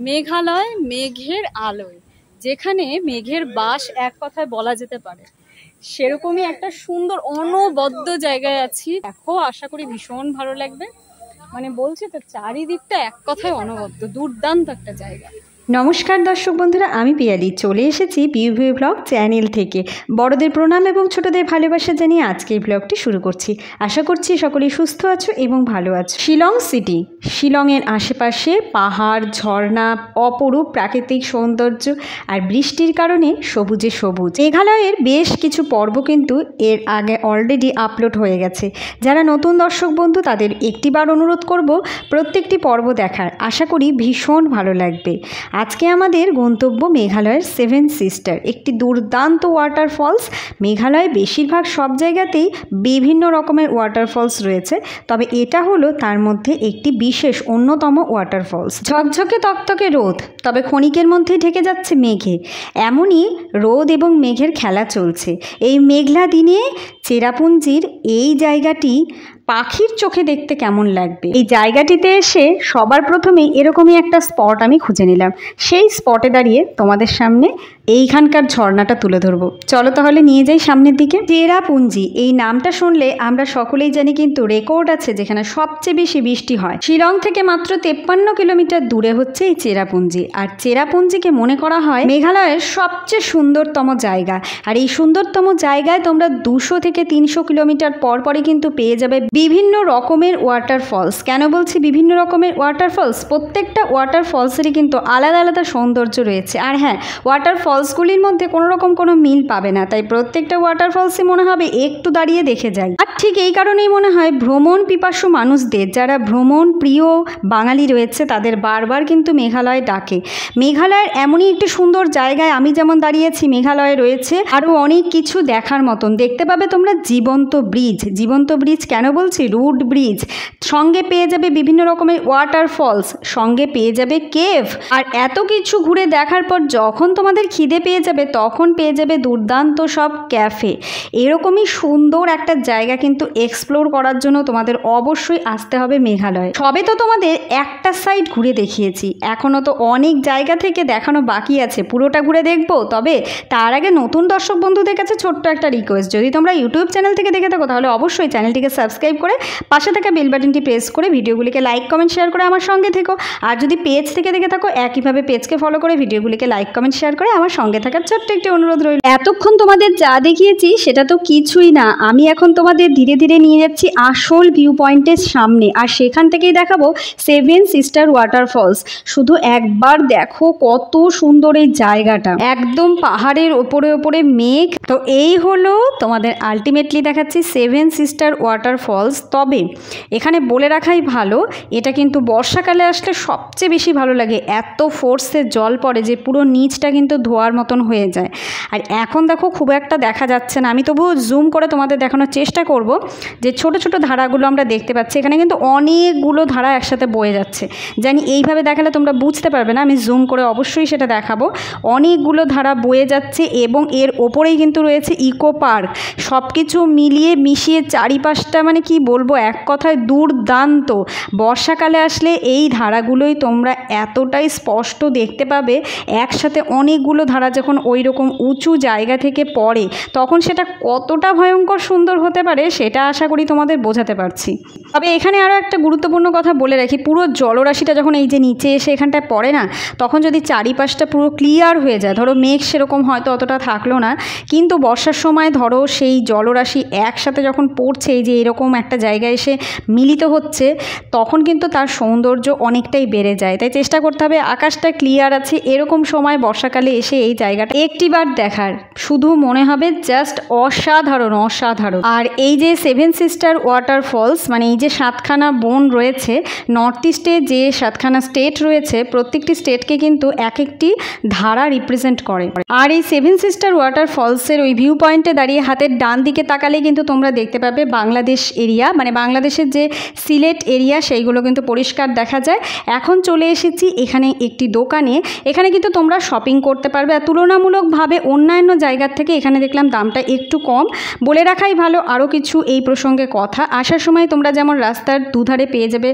মেঘালয় মেঘের আলোয়, যেখানে মেঘের বাস এক কথায় বলা যেতে পারে, সেরকমই একটা সুন্দর অনবদ্য জায়গায় আছি। দেখো, আশা করি ভীষণ ভালো লাগবে। মানে বলছি তো, চারিদিকটা এক কথায় অনবদ্য, দুর্দান্ত একটা জায়গা। নমস্কার দর্শক বন্ধুরা, আমি পিয়ালি চলে এসেছি পিউভি ব্লগ চ্যানেল থেকে। বড়দের প্রণাম এবং ছোটদের ভালোবাসা জানিয়ে আজকে এই ব্লগটি শুরু করছি। আশা করছি সকলেই সুস্থ আছো এবং ভালো আছো। শিলং সিটি, শিলংয়ের আশেপাশে পাহাড়, ঝর্ণা, অপরূপ প্রাকৃতিক সৌন্দর্য আর বৃষ্টির কারণে সবুজে সবুজ। মেঘালয়ের বেশ কিছু পর্ব কিন্তু এর আগে অলরেডি আপলোড হয়ে গেছে। যারা নতুন দর্শক বন্ধু তাদের একটিবার অনুরোধ করব প্রত্যেকটি পর্ব দেখার। আশা করি ভীষণ ভালো লাগবে। আজকে আমাদের গন্তব্য মেঘালয়ের সেভেন সিস্টার, একটি দুর্দান্ত ওয়াটারফলস। মেঘালয়ে বেশিরভাগ সব জায়গাতেই বিভিন্ন রকমের ওয়াটারফলস রয়েছে, তবে এটা হলো তার মধ্যে একটি বিশেষ অন্যতম ওয়াটারফলস। ঝকঝকে তকতকে রোদ, তবে ক্ষণিকের মধ্যেই ঢেকে যাচ্ছে মেঘে। এমনই রোদ এবং মেঘের খেলা চলছে এই মেঘলা দিনে। চেরাপুঞ্জির এই জায়গাটি পাখির চোখে দেখতে কেমন লাগবে। এই জায়গাটিতে এসে সবার প্রথমেই এরকমই একটা স্পট আমি খুঁজে নিলাম। সেই স্পটে দাঁড়িয়ে তোমাদের সামনে এইখানকার ঝর্ণাটা তুলে ধরবো। চলো তাহলে নিয়ে যাই সামনের দিকে। চেরাপুঞ্জি এই নামটা শুনলে আমরা সকলেই জানি, কিন্তু রেকর্ড আছে যেখানে সবচেয়ে বেশি বৃষ্টি হয়। শিলং থেকে মাত্র 53 কিলোমিটার দূরে হচ্ছে এই চেরাপুঞ্জি। আর চেরাপুঞ্জিকে মনে করা হয় মেঘালয়ের সবচেয়ে সুন্দরতম জায়গা। আর এই সুন্দরতম জায়গায় তোমরা 200 থেকে 300 কিলোমিটার পর পরে কিন্তু পেয়ে যাবে বিভিন্ন রকমের ওয়াটারফলস। কেন বলছি বিভিন্ন রকমের ওয়াটারফলস? প্রত্যেকটা ওয়াটারফলসেরই কিন্তু আলাদা আলাদা সৌন্দর্য রয়েছে। আর হ্যাঁ, ওয়াটারফলসগুলির মধ্যে কোনো রকম কোনো মিল পাবে না, তাই প্রত্যেকটা ওয়াটারফলসই মনে হবে একটু দাঁড়িয়ে দেখে যাই। আর ঠিক এই কারণেই মনে হয় ভ্রমণ পিপাসু মানুষদের, যারা ভ্রমণ প্রিয় বাঙালি রয়েছে, তাদের বারবার কিন্তু মেঘালয় ডাকে। মেঘালয়ের এমনই একটি সুন্দর জায়গায় আমি যেমন দাঁড়িয়েছি, মেঘালয়ে রয়েছে আরও অনেক কিছু দেখার মতন। দেখতে পাবে তোমরা জীবন্ত ব্রিজ। জীবন্ত ব্রিজ কেন বলছি? Root bridge. সঙ্গে পেয়ে যাবে বিভিন্ন রকমের ওয়াটারফলস, সঙ্গে পেয়ে যাবে কেভ। আর এত কিছু ঘুরে দেখার পর যখন তোমাদের খিদে পেয়ে যাবে, তখন পেয়ে যাবে দুর্দান্ত সব ক্যাফে। এরকমই সুন্দর একটা জায়গা কিন্তু এক্সপ্লোর করার জন্য তোমাদের অবশ্যই আসতে হবে মেঘালয়। সবে তো তোমাদের একটা সাইড ঘুরে দেখিয়েছি, এখনও তো অনেক জায়গা থেকে দেখানো বাকি আছে। পুরোটা ঘুরে দেখবো, তবে তার আগে নতুন দর্শক বন্ধুদের কাছে ছোট্ট একটা রিকোয়েস্ট। যদি তোমরা ইউটিউব চ্যানেল থেকে দেখে থাকো, তাহলে অবশ্যই চ্যানেলটিকে সাবস্ক্রাইব করে পাশে থাকা বেল বাটনটি প্রেস করে ভিডিওগুলিকে লাইক কমেন্ট শেয়ার করে আমার সঙ্গে থেকো। আর যদি পেজ থেকে দেখে থাকো, একইভাবে পেজকে ফলো করে ভিডিওগুলিকে লাইক কমেন্ট শেয়ার করে আমার সঙ্গে থাকার ছোট্ট একটি অনুরোধ রইল। এতক্ষণ তোমাদের যা দেখিয়েছি সেটা তো কিছুই না, আমি এখন তোমাদের ধীরে ধীরে নিয়ে যাচ্ছি আসল ভিউ পয়েন্টের সামনে। আর সেখান থেকেই দেখাবো সেভেন সিস্টার ওয়াটারফলস। শুধু একবার দেখো কত সুন্দর এই জায়গাটা, একদম পাহাড়ের ওপরে ওপরে মেঘ। তো এই হলো তোমাদের আলটিমেটলি দেখাচ্ছি সেভেন সিস্টার ওয়াটারফলস। তবে এখানে বলে রাখাই ভালো, এটা কিন্তু বর্ষাকালে আসলে সবচেয়ে বেশি ভালো লাগে। এত ফোর্সে জল পড়ে যে পুরো নিচটা কিন্তু ধোয়ার মতন হয়ে যায়। আর এখন দেখো খুব একটা দেখা যাচ্ছে না, আমি তবুও জুম করে তোমাদের দেখানোর চেষ্টা করব যে ছোট ছোট ধারাগুলো আমরা দেখতে পাচ্ছি। এখানে কিন্তু অনেকগুলো ধারা একসাথে বয়ে যাচ্ছে। জানি এইভাবে দেখালে তোমরা বুঝতে পারবে না, আমি জুম করে অবশ্যই সেটা দেখাবো। অনেকগুলো ধারা বয়ে যাচ্ছে এবং এর ওপরেই কিন্তু রয়েছে ইকো পার্ক। সব কিছু মিলিয়ে মিশিয়ে চারিপাশটা মানে কি বলবো, এক কথায় দুর্দান্ত। বর্ষাকালে আসলে এই ধারাগুলোই তোমরা এতটাই স্পষ্ট দেখতে পাবে। একসাথে অনেকগুলো ধারা যখন ওই রকম উঁচু জায়গা থেকে পড়ে, তখন সেটা কতটা ভয়ঙ্কর সুন্দর হতে পারে সেটা আশা করি তোমাদের বোঝাতে পারছি। তবে এখানে আরও একটা গুরুত্বপূর্ণ কথা বলে রাখি, পুরো জলরাশিটা যখন এই যে নিচে এসে এখানটায় পড়ে না, তখন যদি চারিপাশটা পুরো ক্লিয়ার হয়ে যায়, ধরো মেঘ সেরকম হয়তো অতটা থাকলো না, কিন্তু বর্ষার সময় ধরো সেই জলরাশি একসাথে যখন পড়ছে, এই যে এরকম একটা জায়গায় এসে মিলিত হচ্ছে, তখন কিন্তু তার সৌন্দর্য অনেকটাই বেড়ে যায়। তাই চেষ্টা করতে হবে আকাশটা ক্লিয়ার আছে এরকম সময় বর্ষাকালে এসে এই জায়গাটা একটিবার দেখার। শুধু মনে হবে জাস্ট অসাধারণ অসাধারণ। আর এই যে সেভেন সিস্টার ওয়াটারফলস, মানে এই যে 7খানা বন রয়েছে, নর্থ ইস্টে যে 7খানা স্টেট রয়েছে, প্রত্যেকটি স্টেটকে কিন্তু এক একটি ধারা রিপ্রেজেন্ট করে। আর এই সেভেন সিস্টার ওয়াটারফলসের ওই ভিউ পয়েন্টে দাঁড়িয়ে হাতের ডান দিকে তাকালে কিন্তু তোমরা দেখতে পাবে বাংলাদেশ এরিয়া, মানে বাংলাদেশের যে সিলেট এরিয়া সেইগুলো কিন্তু পরিষ্কার দেখা যায়। এখন চলে এসেছি এখানে একটি দোকানে, এখানে কিন্তু তোমরা শপিং করতে পারবে। আর তুলনামূলকভাবে অন্যান্য জায়গার থেকে এখানে দেখলাম দামটা একটু কম। বলে রাখাই ভালো আরও কিছু এই প্রসঙ্গে কথা, আসার সময় তোমরা যেমন রাস্তার দুধারে পেয়ে যাবে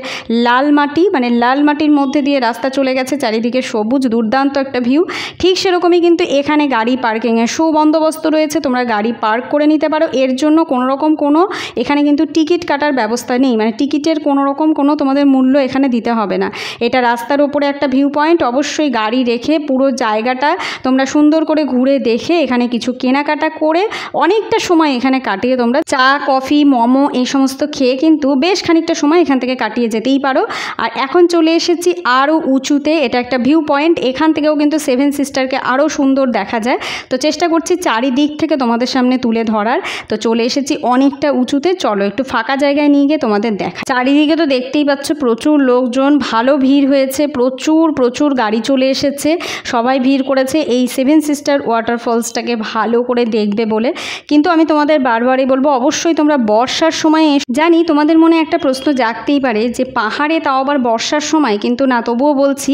লাল মাটি, মানে লাল মাটির মধ্যে দিয়ে রাস্তা চলে গেছে, চারিদিকে সবুজ দুর্দান্ত একটা ভিউ, ঠিক সেরকমই কিন্তু এখানে গাড়ি পার্কিংয়ের সুবন্দোবস্ত রয়েছে। তোমরা গাড়ি পার্ক করে নিতে পারো, এর জন্য কোনোরকম কোনো এখানে কিন্তু টিকিট কাটার ব্যবস্থা নেই, মানে টিকিটের কোনোরকম কোনো তোমাদের মূল্য এখানে দিতে হবে না। এটা রাস্তার ওপরে একটা ভিউ পয়েন্ট, অবশ্যই গাড়ি রেখে পুরো জায়গাটা তোমরা সুন্দর করে ঘুরে দেখে এখানে কিছু কেনাকাটা করে অনেকটা সময় এখানে কাটিয়ে তোমরা চা কফি মোমো এই সমস্ত খেয়ে কিন্তু বেশ খানিকটা সময় এখান থেকে কাটিয়ে যেতেই পারো। আর এখন চলে এসেছি আরও উঁচুতে, এটা একটা ভিউ পয়েন্ট, এখান থেকেও কিন্তু সেভেন সিস্টারকে আরও সুন্দর দেখা যায়। তো চেষ্টা করছি চারিদিক থেকে তোমাদের সামনে তুলে ধরার। তো চলে এসেছি অনেকটা উঁচুতে, চলো একটু ফাঁকা জায়গায় নিয়ে গিয়ে তোমাদের দেখা। চারিদিকে তো দেখতেই পাচ্ছ প্রচুর লোকজন, ভালো ভিড় হয়েছে, প্রচুর গাড়ি চলে এসেছে, সবাই ভিড় করেছে এই সেভেন সিস্টার ওয়াটারফলসটাকে ভালো করে দেখবে বলে। কিন্তু আমি তোমাদের বারবারই বলবো অবশ্যই তোমরা বর্ষার সময় জানি তোমাদের মনে একটা প্রশ্ন জাগতেই পারে যে পাহাড়ে তাও আবার বর্ষার সময়, কিন্তু না, তবুও বলছি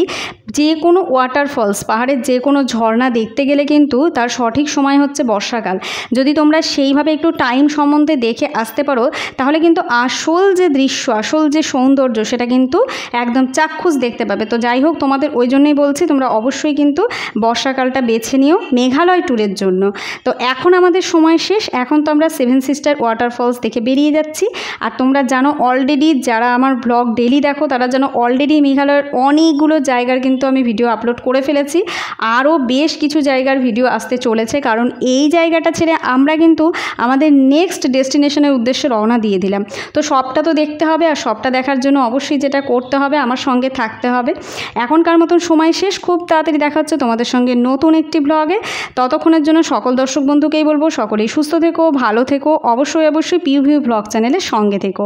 যে কোনো ওয়াটারফলস পাহাড়ের যে কোনো ঝর্ণা দেখতে গেলে কিন্তু তার সঠিক সময় হচ্ছে বর্ষাকাল। যদি তোমরা সেইভাবে একটু টাইম সম্বন্ধে দেখে আসতে পারো তাহলে কিন্তু আসল যে দৃশ্য, আসল যে সৌন্দর্য সেটা কিন্তু একদম চাক্ষুষ দেখতে পাবে। তো যাই হোক, তোমাদের ওই জন্যই বলছি তোমরা অবশ্যই কিন্তু বর্ষাকালটা বেছে নিও মেঘালয় ট্যুরের জন্য। তো এখন আমাদের সময় শেষ, এখন তো আমরা সেভেন সিস্টার ওয়াটারফলস দেখে বেরিয়ে যাচ্ছি। আর তোমরা জানো অলরেডি, যারা আমার ব্লগ ডেলি দেখো তারা জানো অলরেডি মেঘালয়ের অনেকগুলো জায়গার কিন্তু আমি ভিডিও আপলোড করে ফেলেছি, আরও বেশ কিছু জায়গার ভিডিও আসতে চলেছে, কারণ এই জায়গাটা ছেড়ে আমরা কিন্তু আমাদের নেক্সট ডেস্টিনেশনের উদ্দেশ্যে রওনা দিয়ে দিলাম। তো সবটা তো দেখতে হবে, আর সবটা দেখার জন্য অবশ্যই যেটা করতে হবে আমার সঙ্গে থাকতে হবে। এখনকার মতন সময় শেষ, খুব তাড়াতাড়ি দেখা হচ্ছে তোমাদের সঙ্গে নতুন একটি ব্লগে। ততক্ষণের জন্য সকল দর্শক বন্ধুকেই বলবো সকলেই সুস্থ থেকো, ভালো থেকো, অবশ্যই পিউ ভিউ ব্লগ চ্যানেলের সঙ্গে থেকো।